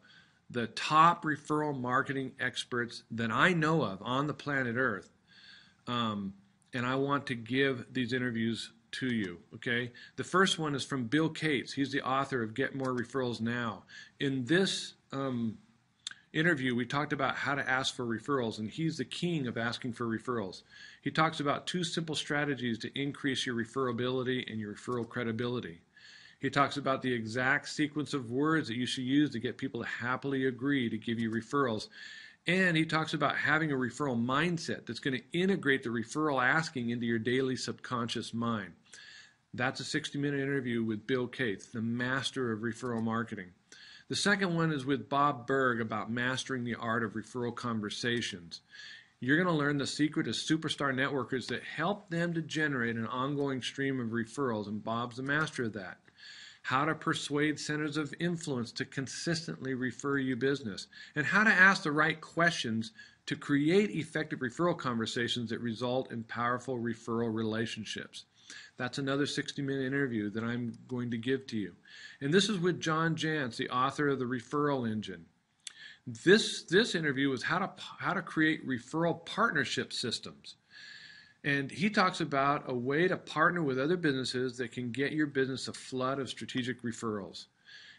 top referral marketing experts that I know of on the planet Earth. And I want to give these interviews to you, okay? The first one is from Bill Cates. He's the author of Get More Referrals Now. In this interview, we talked about how to ask for referrals, and he's the king of asking for referrals. He talks about 2 simple strategies to increase your referability and your referral credibility. He talks about the exact sequence of words that you should use to get people to happily agree to give you referrals. And he talks about having a referral mindset that's going to integrate the referral asking into your daily subconscious mind. That's a 60-minute interview with Bill Cates, the master of referral marketing. The second one is with Bob Berg about mastering the art of referral conversations. You're going to learn the secret of superstar networkers that help them to generate an ongoing stream of referrals, and Bob's the master of that. How to persuade centers of influence to consistently refer you business, and how to ask the right questions to create effective referral conversations that result in powerful referral relationships. That's another 60-minute interview that I'm going to give to you. And this is with John Jantsch, the author of The Referral Engine. This interview is how to create referral partnership systems. And he talks about a way to partner with other businesses that can get your business a flood of strategic referrals.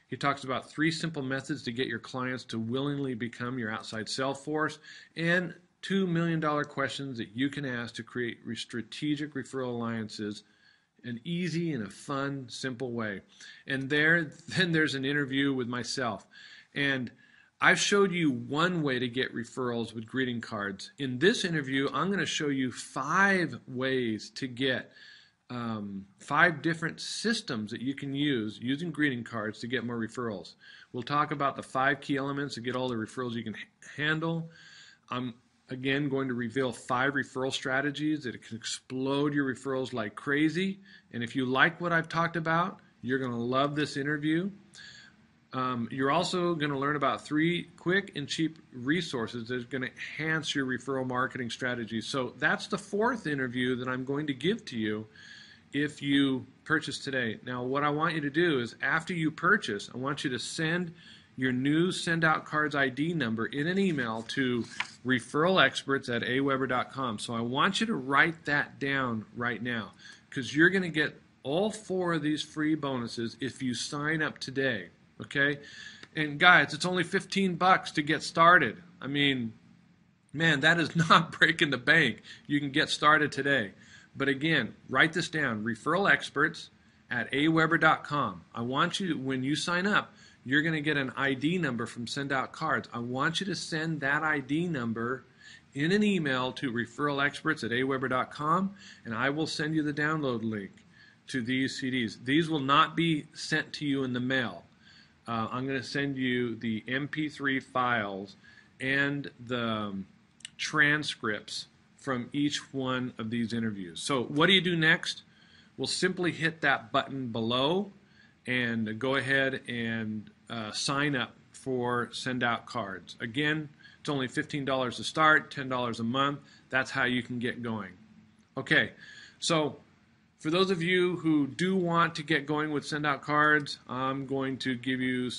He talks about 3 simple methods to get your clients to willingly become your outside sales force, and $2 million questions that you can ask to create strategic referral alliances, an easy and a fun, simple way. And then there's an interview with myself. And I've showed you one way to get referrals with greeting cards. In this interview, I'm going to show you 5 ways to get 5 different systems that you can use using greeting cards to get more referrals. We'll talk about the 5 key elements to get all the referrals you can handle. I'm again going to reveal 5 referral strategies that can explode your referrals like crazy. And if you like what I've talked about, you're going to love this interview. You're also going to learn about 3 quick and cheap resources that are going to enhance your referral marketing strategy. So that's the 4th interview that I'm going to give to you if you purchase today. Now, what I want you to do is after you purchase, I want you to send your new Send Out Cards ID number in an email to referralexperts@aweber.com. So I want you to write that down right now, because you're going to get all 4 of these free bonuses if you sign up today. Okay, and guys, it's only $15 to get started. I mean, man, that is not breaking the bank. You can get started today. But again, write this down, referralexperts@aweber.com. I want you, when you sign up, you're going to get an ID number from Send Out Cards. I want you to send that ID number in an email to referralexperts@aweber.com, and I will send you the download link to these CDs. These will not be sent to you in the mail. I'm going to send you the MP3 files and the transcripts from each one of these interviews. So what do you do next? We'll simply hit that button below and go ahead and sign up for Send Out Cards. Again, it's only $15 to start, $10 a month. That's how you can get going. Okay, so for those of you who do want to get going with Send Out Cards, I'm going to give you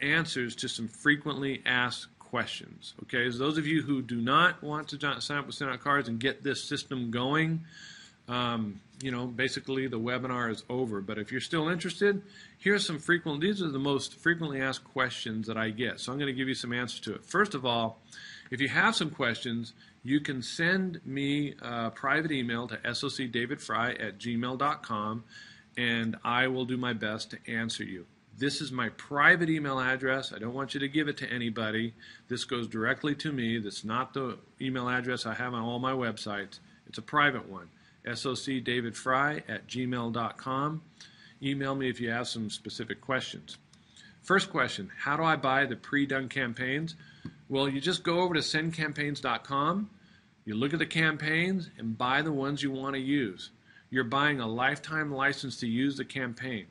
answers to some frequently asked questions. Okay, so those of you who do not want to sign up with Send Out Cards and get this system going, basically the webinar is over. But if you're still interested, here's some these are the most frequently asked questions that I get. So I'm going to give you some answers to it. First of all, if you have some questions, you can send me a private email to socdavidfry@gmail.com, and I will do my best to answer you. This is my private email address. I don't want you to give it to anybody. This goes directly to me. That's not the email address I have on all my websites. It's a private one, socdavidfry@gmail.com. Email me if you have some specific questions. First question, how do I buy the pre-done campaigns? Well, you just go over to sendcampaigns.com, you look at the campaigns, and buy the ones you want to use. You're buying a lifetime license to use the campaign.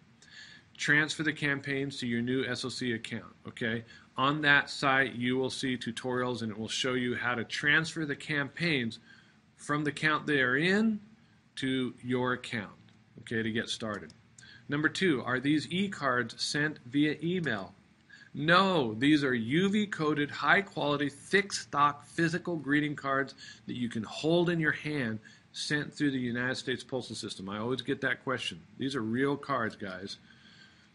Transfer the campaigns to your new SOC account, okay? On that site, you will see tutorials, and it will show you how to transfer the campaigns from the account they are in to your account, okay, to get started. Number 2, are these e-cards sent via email? No, these are UV-coated, high-quality, thick-stock physical greeting cards that you can hold in your hand, sent through the United States Postal System. I always get that question. These are real cards, guys.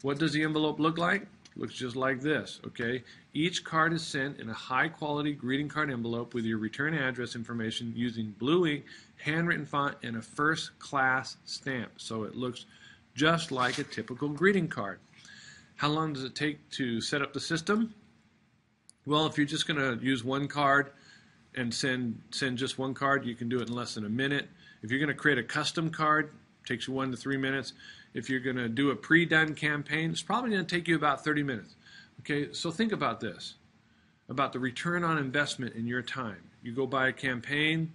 What does the envelope look like? Looks just like this, okay? Each card is sent in a high-quality greeting card envelope with your return address information using blue ink, handwritten font, and a first-class stamp. So it looks just like a typical greeting card. How long does it take to set up the system? Well, if you're just going to use one card and send just one card, you can do it in less than a minute. If you're going to create a custom card, it takes you 1 to 3 minutes. If you're going to do a pre-done campaign, it's probably going to take you about 30 minutes. Okay, so think about this, about the return on investment in your time. You go buy a campaign,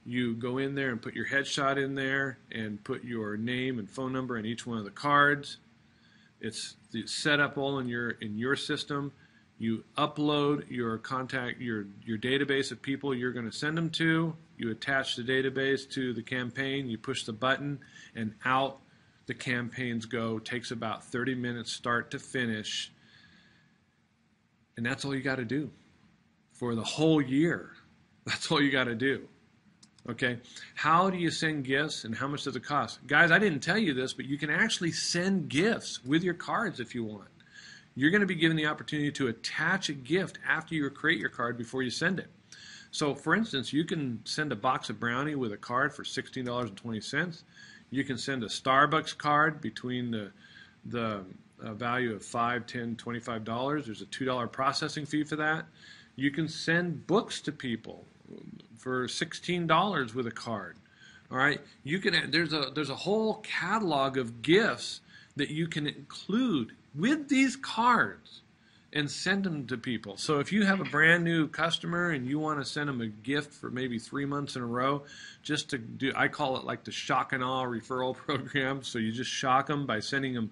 you go in there and put your headshot in there and put your name and phone number in each one of the cards. It's set up all in your system. You upload your contact, your database of people you're going to send them to. You attach the database to the campaign. You push the button, and out the campaigns go. It takes about 30 minutes start to finish. And that's all you got to do for the whole year. That's all you got to do. Okay, how do you send gifts and how much does it cost? Guys, I didn't tell you this, but you can actually send gifts with your cards if you want. You're going to be given the opportunity to attach a gift after you create your card before you send it. So, for instance, you can send a box of brownie with a card for $16.20. You can send a Starbucks card between the value of $5, $10, $25. There's a $2 processing fee for that. You can send books to people for $16 with a card. All right, you can. There's a whole catalog of gifts that you can include with these cards and send them to people. So if you have a brand new customer and you want to send them a gift for maybe 3 months in a row, just to do, I call it like the shock and awe referral program. So you just shock them by sending them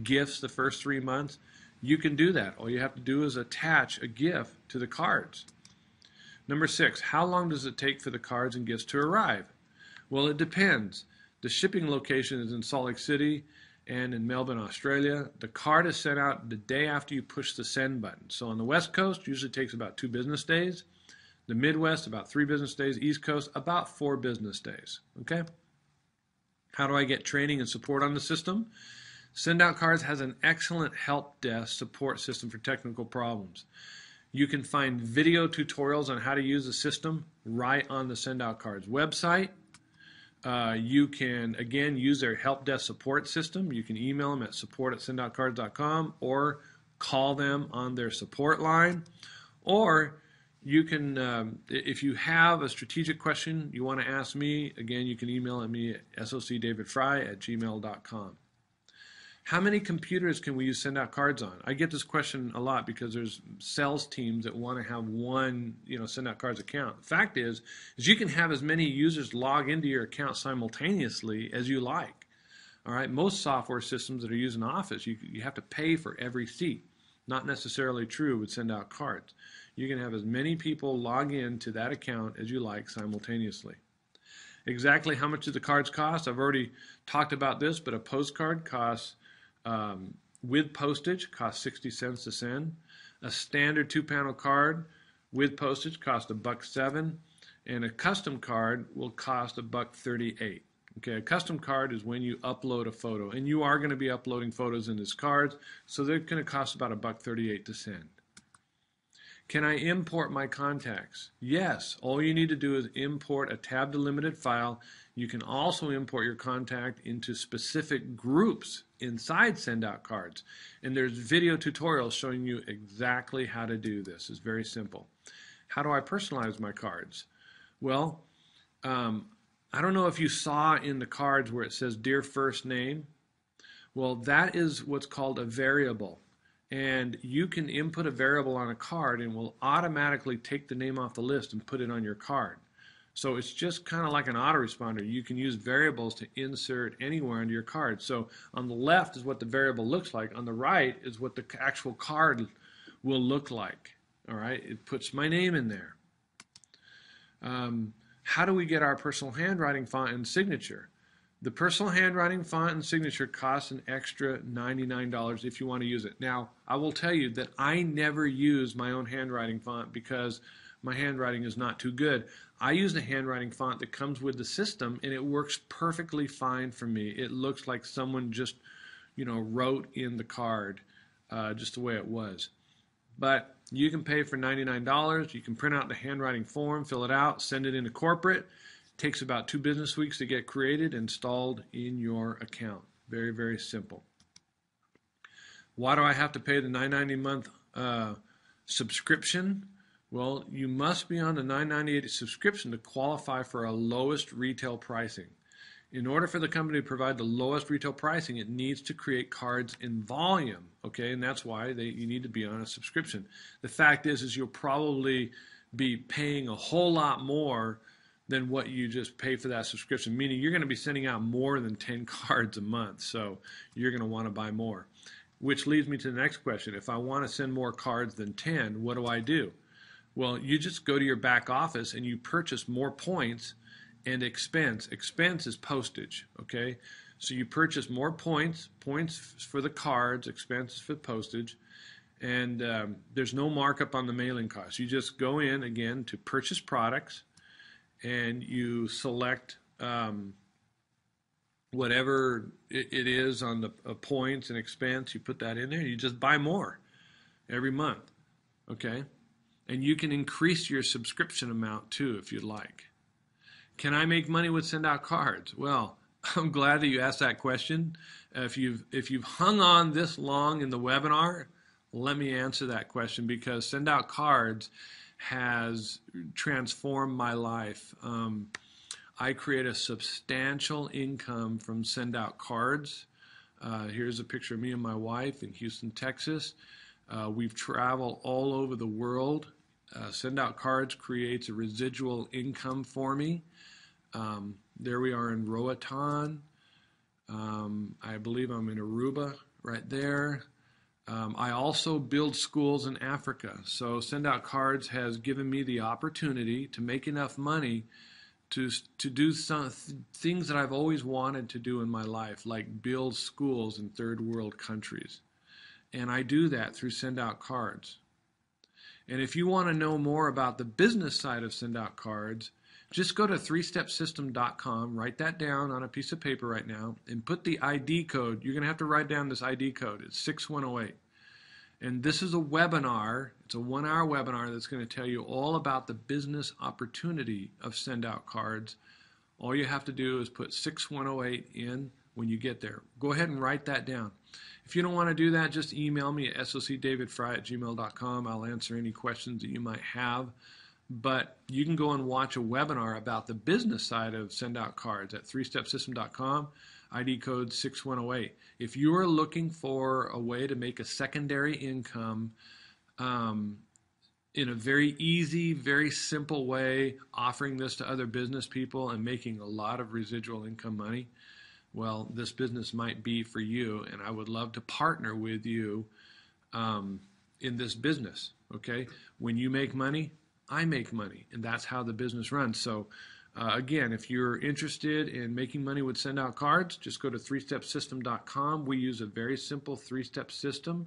gifts the first 3 months. You can do that. All you have to do is attach a gift to the cards. Number 6, how long does it take for the cards and gifts to arrive? Well, it depends. The shipping location is in Salt Lake City and in Melbourne, Australia. The card is sent out the day after you push the send button. So on the West Coast, usually takes about 2 business days. The Midwest, about 3 business days. East Coast, about 4 business days. Okay? How do I get training and support on the system? Send Out Cards has an excellent help desk support system for technical problems. You can find video tutorials on how to use the system right on the Send Out Cards website. You can, again, use their help desk support system. You can email them at support@sendoutcards.com or call them on their support line. Or you can, if you have a strategic question you want to ask me, again, you can email at me at socdavidfry@gmail.com. How many computers can we use Send Out Cards on? I get this question a lot because there's sales teams that want to have one, Send Out Cards account. The fact is you can have as many users log into your account simultaneously as you like. All right, most software systems that are used in Office, you have to pay for every seat. Not necessarily true with Send Out Cards. You can have as many people log in to that account as you like simultaneously. Exactly how much do the cards cost? I've already talked about this, but a postcard costs with postage costs 60 cents to send. A standard 2-panel card with postage costs $1.07, and a custom card will cost $1.38. Okay, a custom card is when you upload a photo, and you are going to be uploading photos in this cards, so they're going to cost about $1.38 to send. Can I import my contacts? Yes. All you need to do is import a tab delimited file. You can also import your contact into specific groups inside Send Out Cards. And there's video tutorials showing you exactly how to do this. It's very simple. How do I personalize my cards? Well, I don't know if you saw in the cards where it says Dear First Name. Well, that is what's called a variable. And you can input a variable on a card and will automatically take the name off the list and put it on your card. So it's just kind of like an autoresponder. You can use variables to insert anywhere into your card. So on the left is what the variable looks like. On the right is what the actual card will look like. All right, it puts my name in there. How do we get our personal handwriting font and signature? The personal handwriting font and signature costs an extra $99 if you want to use it. Now, I will tell you that I never use my own handwriting font because my handwriting is not too good. I use the handwriting font that comes with the system, and it works perfectly fine for me. It looks like someone just, wrote in the card. just the way it was. But you can pay for $99. You can print out the handwriting form, fill it out, send it into corporate. It takes about 2 business weeks to get created, installed in your account. Very, very simple. Why do I have to pay the $9.90 a month subscription? Well, you must be on the $9.98 subscription to qualify for our lowest retail pricing. In order for the company to provide the lowest retail pricing, it needs to create cards in volume, okay? And that's why you need to be on a subscription. The fact is you'll probably be paying a whole lot more than what you just pay for that subscription, meaning you're going to be sending out more than 10 cards a month, so you're going to want to buy more. Which leads me to the next question. If I want to send more cards than 10, what do I do? Well, you just go to your back office and you purchase more points and expense. Expense is postage, okay? So you purchase more points for the cards, expenses for postage, and there's no markup on the mailing cost. You just go in, again, to purchase products, and you select whatever it is on the points and expense. You put that in there. You just buy more every month, okay? And you can increase your subscription amount, too, if you'd like. Can I make money with send out cards? Well, I'm glad that you asked that question. If you've hung on this long in the webinar, let me answer that question, because send out cards has transformed my life. I create a substantial income from send out cards. Here's a picture of me and my wife in Houston, Texas. We've traveled all over the world. Send out cards creates a residual income for me. There we are in Roatan. I believe I'm in Aruba right there. I also build schools in Africa. So Send Out Cards has given me the opportunity to make enough money to do some things that I've always wanted to do in my life, like build schools in third world countries. And I do that through Send Out Cards. And if you want to know more about the business side of Send Out Cards, just go to 3stepsystem.com, write that down on a piece of paper right now, and put the ID code. You're going to have to write down this ID code. It's 6108. And this is a webinar. It's a 1-hour webinar that's going to tell you all about the business opportunity of Send Out Cards. All you have to do is put 6108 in when you get there. Go ahead and write that down. If you don't want to do that, just email me at socdavidfry@gmail.com. I'll answer any questions that you might have. But you can go and watch a webinar about the business side of Send Out Cards at 3stepsystem.com, ID code 6108. If you are looking for a way to make a secondary income in a very easy, very simple way, offering this to other business people and making a lot of residual income money, well, this business might be for you, and I would love to partner with you in this business, okay? When you make money, I make money, and that's how the business runs. So, again, if you're interested in making money with Send Out Cards, just go to 3stepsystem.com. We use a very simple 3-step system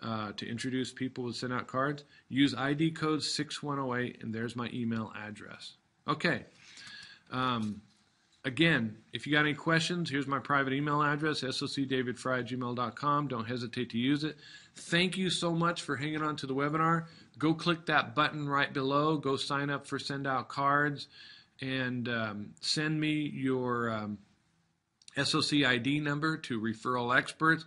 to introduce people with Send Out Cards. Use ID code 6108, and there's my email address. Okay. Again, if you got any questions, here's my private email address, socdavidfry@gmail.com. Don't hesitate to use it. Thank you so much for hanging on to the webinar. Go click that button right below. Go sign up for Send Out Cards, and send me your SOC ID number to Referral Experts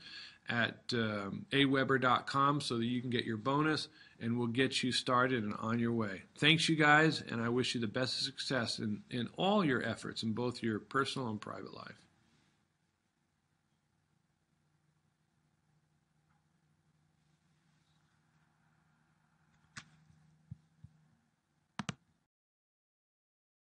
at aweber.com so that you can get your bonus, and we'll get you started and on your way. Thanks, you guys, and I wish you the best of success in all your efforts in both your personal and private life.